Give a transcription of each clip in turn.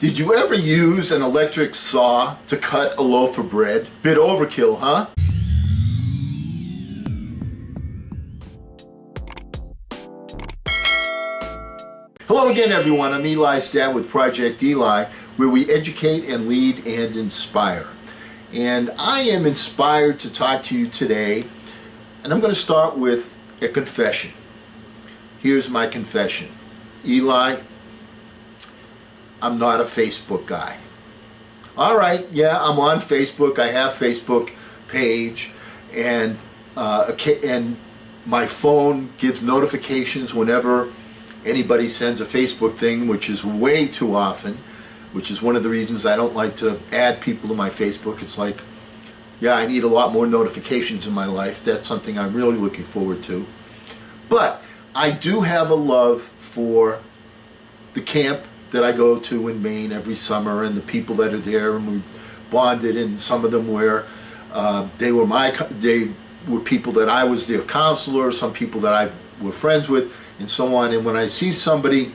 Did you ever use an electric saw to cut a loaf of bread? Bit overkill, huh? Hello again, everyone. I'm Eli's dad with Project Eli, where we educate and lead and inspire. And I am inspired to talk to you today, and I'm going to start with a confession. Here's my confession. Eli, I'm not a Facebook guy. All right, yeah, I'm on Facebook. I have Facebook page, and my phone gives notifications whenever anybody sends a Facebook thing, which is way too often, which is one of the reasons I don't like to add people to my Facebook. It's like, yeah, I need a lot more notifications in my life. That's something I'm really looking forward to. But I do have a love for the camp that I go to in Maine every summer, and the people that are there, and we bonded, and some of them were they were people that I was their counselor, some people that I were friends with, and so on. And when I see somebody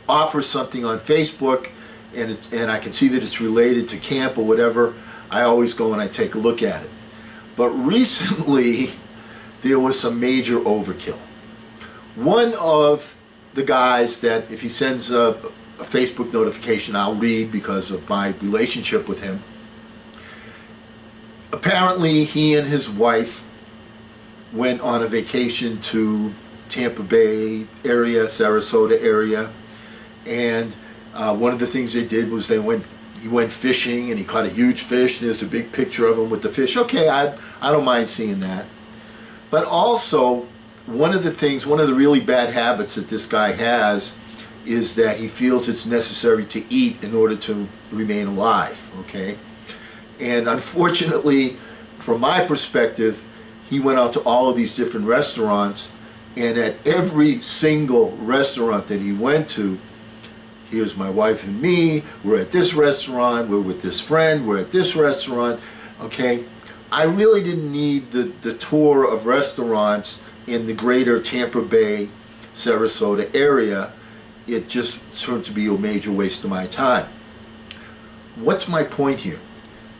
offer something on Facebook and I can see that it's related to camp or whatever, I always go and I take a look at it. But recently there was some major overkill. One of the guys that, if he sends a Facebook notification, I'll read because of my relationship with him. Apparently he and his wife went on a vacation to Tampa Bay area, Sarasota area, and one of the things they did was he went fishing, and he caught a huge fish, and there's a big picture of him with the fish. Okay, I don't mind seeing that. But also, one of the really bad habits that this guy has is that he feels it's necessary to eat in order to remain alive, okay? And unfortunately, from my perspective, he went out to all of these different restaurants, and at every single restaurant that he went to, here's my wife and me, we're at this restaurant, we're with this friend, we're at this restaurant, okay? I really didn't need the tour of restaurants in the greater Tampa Bay, Sarasota area. It just turned to be a major waste of my time. What's my point here?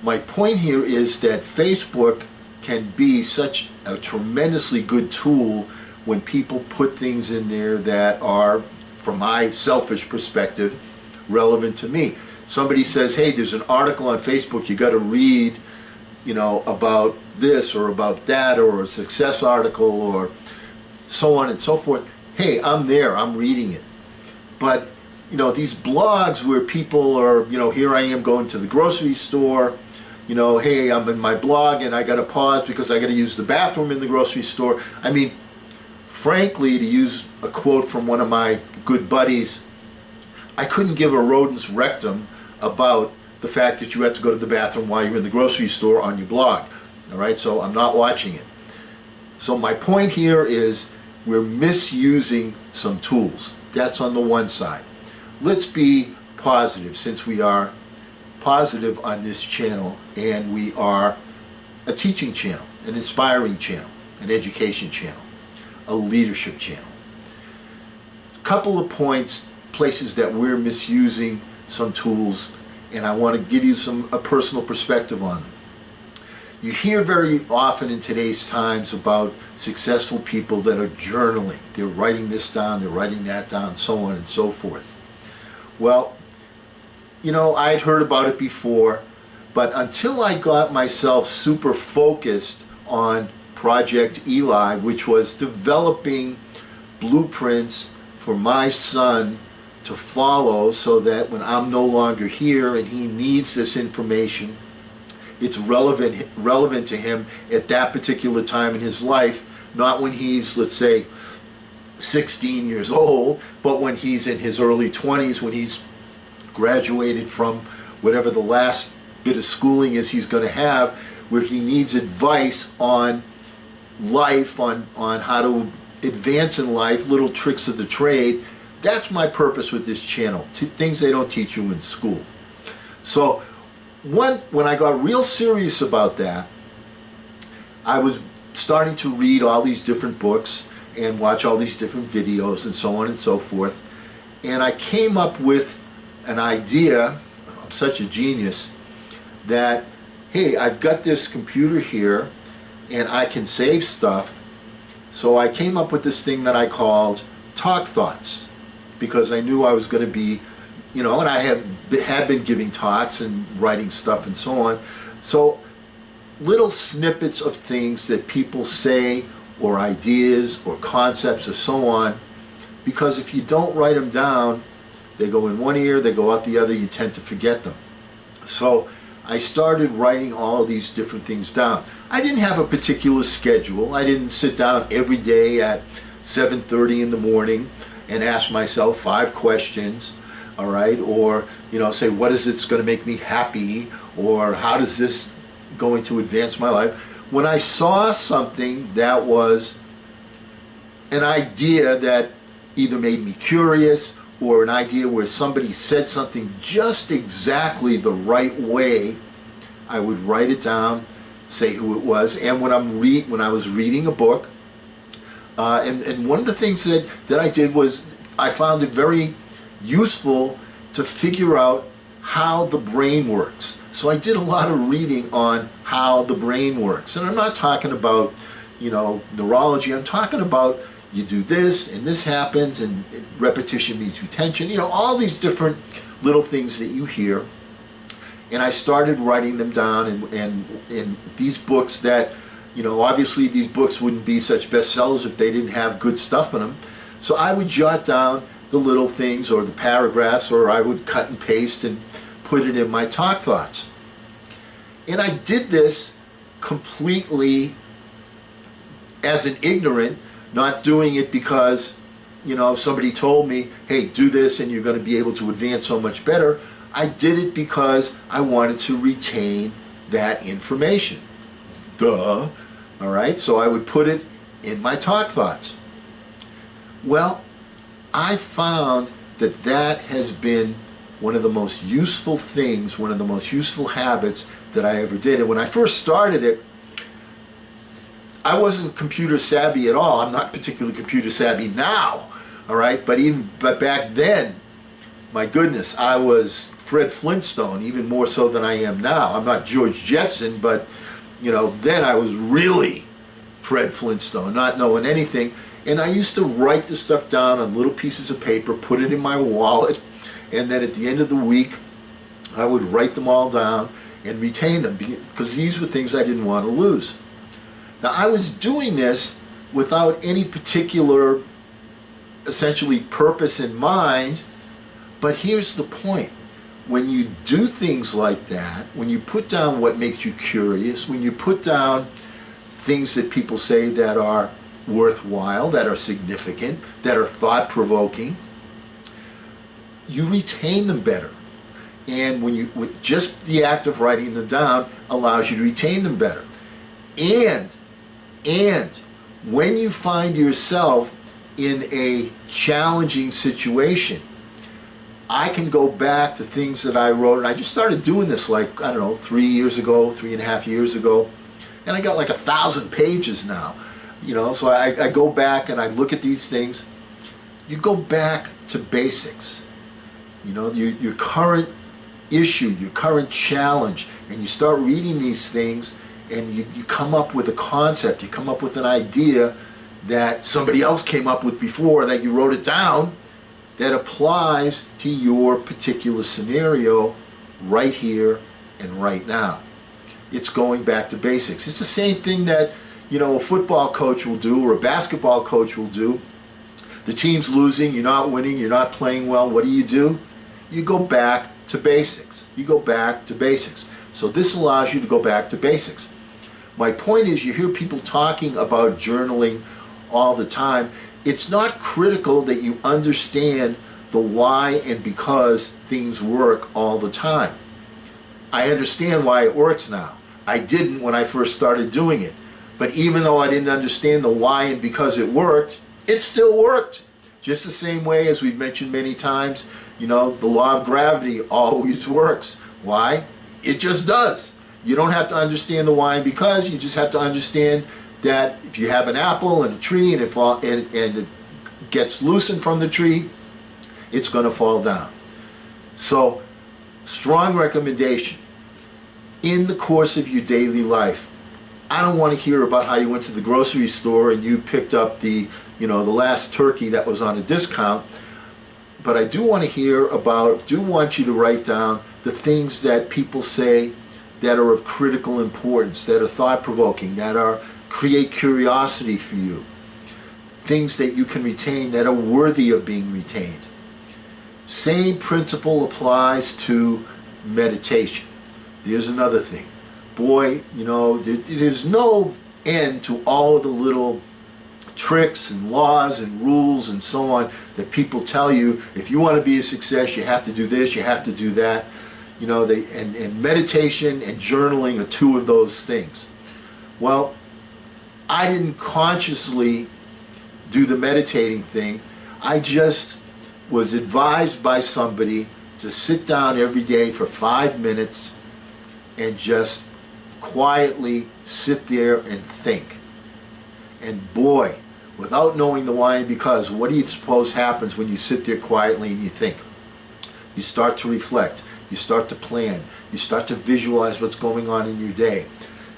My point here is that Facebook can be such a tremendously good tool when people put things in there that are, from my selfish perspective, relevant to me. Somebody says, hey, there's an article on Facebook you got to read, you know, about this or about that, or a success article, or so on and so forth. Hey, I'm there, I'm reading it. But, you know, these blogs where people are, you know, here I am going to the grocery store, you know, hey, I'm in my blog and I got to pause because I got to use the bathroom in the grocery store. I mean, frankly, to use a quote from one of my good buddies, I couldn't give a rodent's rectum about the fact that you have to go to the bathroom while you're in the grocery store on your blog. All right, so I'm not watching it. So my point here is we're misusing some tools. That's on the one side. Let's be positive, since we are positive on this channel, and we are a teaching channel, an inspiring channel, an education channel, a leadership channel. A couple of points, places that we're misusing some tools, and I want to give you a personal perspective on them. You hear very often in today's times about successful people that are journaling. They're writing this down, they're writing that down, so on and so forth. Well, you know, I'd heard about it before, but until I got myself super focused on Project Eli, which was developing blueprints for my son to follow, so that when I'm no longer here and he needs this information, it's relevant to him at that particular time in his life, not when he's, let's say, 16 years old, but when he's in his early 20s, when he's graduated from whatever the last bit of schooling is he's going to have, where he needs advice on life, on how to advance in life, little tricks of the trade. That's my purpose with this channel, things they don't teach you in school. So when I got real serious about that, I was starting to read all these different books and watch all these different videos and so on and so forth, and I came up with an idea, I'm such a genius, that, hey, I've got this computer here and I can save stuff. So I came up with this thing that I called Talk Thoughts, because I knew I was going to be, and I had been giving talks and writing stuff and so on. So little snippets of things that people say, or ideas or concepts or so on, because if you don't write them down, they go in one ear, they go out the other, you tend to forget them. So I started writing all of these different things down. I didn't have a particular schedule. I didn't sit down every day at 7:30 in the morning and ask myself 5 questions, all right, or say, what is this going to make me happy, or how does this going to advance my life? When I saw something that was an idea that either made me curious, or an idea where somebody said something just exactly the right way, I would write it down, say who it was. And when I was reading a book, and one of the things that I did was I found it very useful to figure out how the brain works. So I did a lot of reading on how the brain works. And I'm not talking about, neurology. I'm talking about you do this and this happens and repetition means retention. All these different little things that you hear. And I started writing them down in these books that, obviously these books wouldn't be such bestsellers if they didn't have good stuff in them. So I would jot down the little things or the paragraphs, or I would cut and paste and put it in my Talk Thoughts. And I did this completely as an ignorant, not doing it because, somebody told me, hey, do this and you're going to be able to advance so much better. I did it because I wanted to retain that information. Duh. All right, so I would put it in my Talk Thoughts. Well, I found that has been one of the most useful things, one of the most useful habits that I ever did. And when I first started it, I wasn't computer savvy at all. I'm not particularly computer savvy now, all right? But back then, my goodness, I was Fred Flintstone, even more so than I am now. I'm not George Jetson, but then I was really Fred Flintstone, not knowing anything. And I used to write the stuff down on little pieces of paper, put it in my wallet, and then at the end of the week, I would write them all down and retain them, because these were things I didn't want to lose. Now, I was doing this without any particular, essentially, purpose in mind, but here's the point. When you do things like that, when you put down what makes you curious, when you put down things that people say that are worthwhile, that are significant, that are thought-provoking, you retain them better. And with just the act of writing them down allows you to retain them better. And when you find yourself in a challenging situation, I can go back to things that I wrote, and I just started doing this 3.5 years ago, and I got 1,000 pages now. So I go back and I look at these things. You go back to basics. Your current issue, your current challenge, and you start reading these things, and you come up with a concept, you come up with an idea that somebody else came up with before, that you wrote it down, that applies to your particular scenario right here and right now. It's going back to basics. It's the same thing that a football coach will do, or a basketball coach will do. The team's losing, you're not winning, you're not playing well. What do? You go back to basics. You go back to basics. So this allows you to go back to basics. My point is, you hear people talking about journaling all the time. It's not critical that you understand the why and because things work all the time. I understand why it works now. I didn't when I first started doing it. But even though I didn't understand the why and because it worked, it still worked. Just the same way as we've mentioned many times, the law of gravity always works. Why? It just does. You don't have to understand the why and because, you just have to understand that if you have an apple and a tree and it gets loosened from the tree, it's going to fall down. So, strong recommendation. In the course of your daily life, I don't want to hear about how you went to the grocery store and you picked up the last turkey that was on a discount. But I do want to do want you to write down the things that people say that are of critical importance, that are thought-provoking, that create curiosity for you. Things that you can retain that are worthy of being retained. Same principle applies to meditation. There's another thing. Boy, there's no end to all of the little tricks and laws and rules and so on that people tell you. If you want to be a success, you have to do this, you have to do that. And meditation and journaling are two of those things. Well, I didn't consciously do the meditating thing. I just was advised by somebody to sit down every day for 5 minutes and just quietly sit there and think. And boy, without knowing the why and because, what do you suppose happens when you sit there quietly and you think? You start to reflect, you start to plan, you start to visualize what's going on in your day.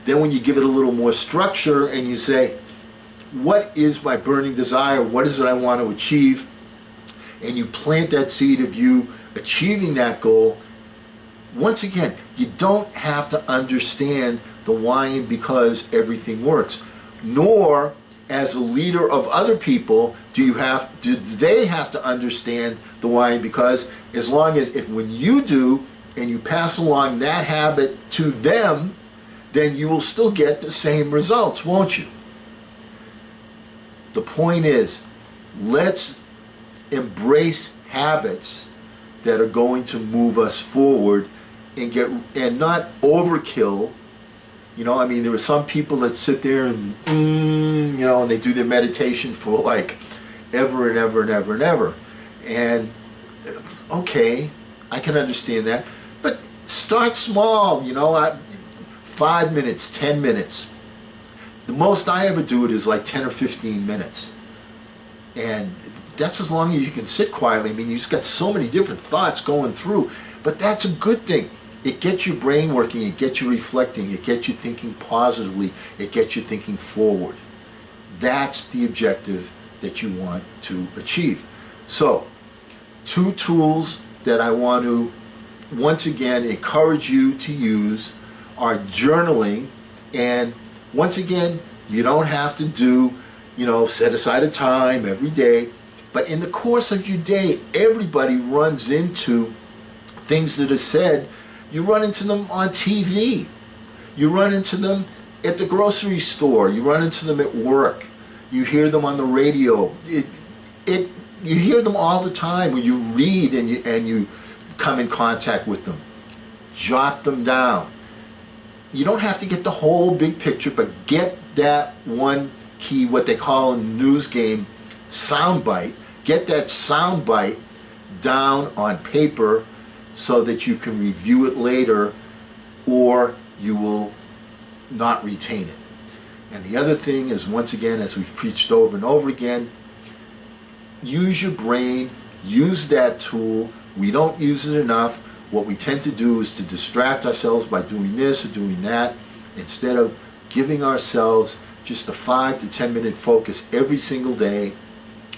Then when you give it a little more structure and you say, what is my burning desire? What is it I want to achieve? And you plant that seed of you achieving that goal. Once again, you don't have to understand the why and because everything works. Nor, as a leader of other people, do they have to understand the why and because. As long as when you do and you pass along that habit to them, then you will still get the same results, won't you? The point is, let's embrace habits that are going to move us forward and not overkill. There are some people that sit there and and they do their meditation for like ever and ever and ever and ever. And okay, I can understand that, but start small. 5 minutes, 10 minutes. The most I ever do it is like 10 or 15 minutes. And that's as long as you can sit quietly. You just got so many different thoughts going through. But that's a good thing. It gets your brain working. It gets you reflecting. It gets you thinking positively. It gets you thinking forward. That's the objective that you want to achieve. So, 2 tools that I want to, once again, encourage you to use are journaling. And once again, you don't have to do, set aside a time every day. But in the course of your day, everybody runs into things that are said. You run into them on TV. You run into them at the grocery store. You run into them at work. You hear them on the radio. You hear them all the time when you read and you come in contact with them. Jot them down. You don't have to get the whole big picture, but get that one key, what they call in the news game, soundbite. Get that soundbite down on paper so that you can review it later, or you will not retain it. And the other thing is, once again, as we've preached over and over again, use your brain, use that tool. We don't use it enough. What we tend to do is to distract ourselves by doing this or doing that, instead of giving ourselves just a 5 to 10 minute focus every single day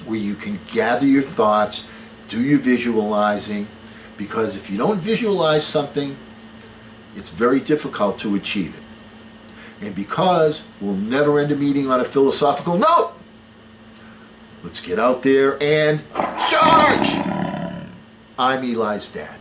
where you can gather your thoughts, do your visualizing, because if you don't visualize something, it's very difficult to achieve it. And because we'll never end a meeting on a philosophical note, let's get out there and charge! I'm Eli's dad.